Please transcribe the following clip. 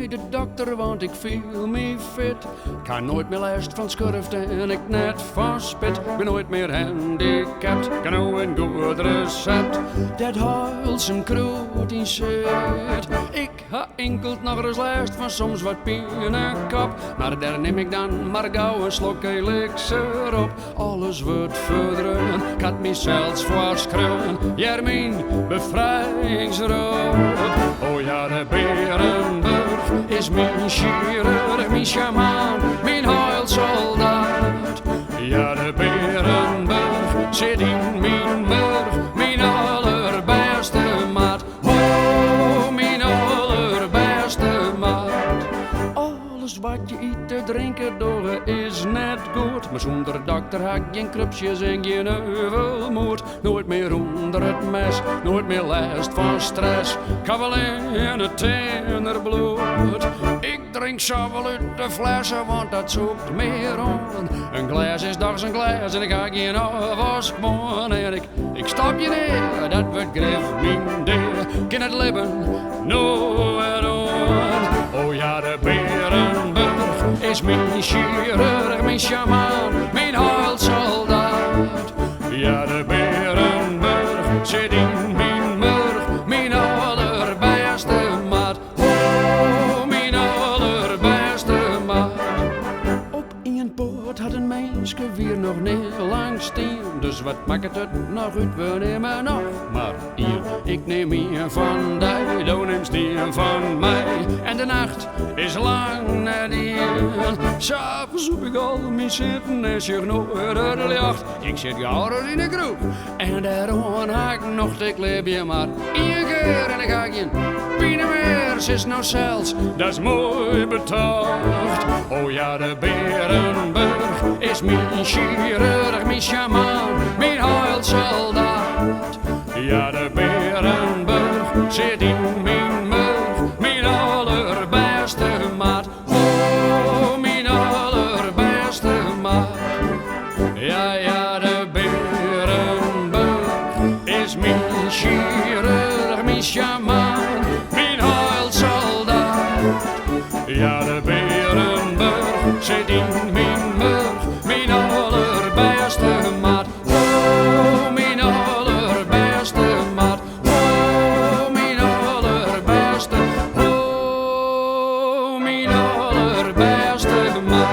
de dokter, want ik voel me fit. Ik ga nooit meer last van schurft en ik net van spit. Ik ben nooit meer handicapt, ik heb nou een goed recept. Dat huilt zijn kroot in zit. Ik ha enkel nog eens last van soms wat pijn in de kop. Maar daar neem ik dan maar gauw een slok elixir op. Alles wordt verdrun, ik had me zelfs voorschreven. Jij mijn bevrijdingsroep. Oh ja, de Berenburg is mijn chirurg, mijn shamaan, mijn heilsoldaat. Ja, de Berenburg zit in mijn burg, mijn allerbeste maat. Oh, mijn allerbeste maat. Alles wat je eet te drinken door is net goed. Maar zonder dokter had geen krupsjes en geen heuvelmoed. Nooit meer onder het mes, nooit meer last van stress. Ik heb alleen het tienerbloed. Ik drink zo wel uit de flessen, want dat zoekt meer aan. Een glas is dags een glas en ik ga geen afwasman. En ik stap je neer, dat wordt grif mijn deer. Kan het leven, no en on. Oh ja, de Berenburg is mijn chirurg, mijn shamaan, mijn heilsoldaat. Ja, de Berenburg zit in mijn murg, mijn allerbeste maat. Oh, mijn allerbeste maat. Op een poort had een meisje weer nog niet lang steen. Dus wat maakt het nog uit, we nemen nog maar hier. Ik neem hier van die, dan neemt die van mij. En de nacht is lang naar die. S'avonds zoek ik al mijn zitten en zeg nog de licht. Ik zit jaren in de kroeg en daarom haak ik nog te kleebje maar één keer en dan ga ik in. Pine meer, ze is nou zelfs, dat is mooi betocht. Oh ja, de Berenburg is mijn chirurg, mijn shamaan, mijn heilsoldaat. Ja, de Berenburg zit in mijn murg, mijn allerbeste maat. Oh, mijn allerbeste maat. Ja, ja, de Berenburg is mijn chirurg, mijn shamaan, mijn heilsoldaat. Ja, de Berenburg zit in mijn murg, mijn allerbeste maat. Oh, mijn allerbeste maat. Oh, mijn allerbeste. Oh, mijn allerbeste maat.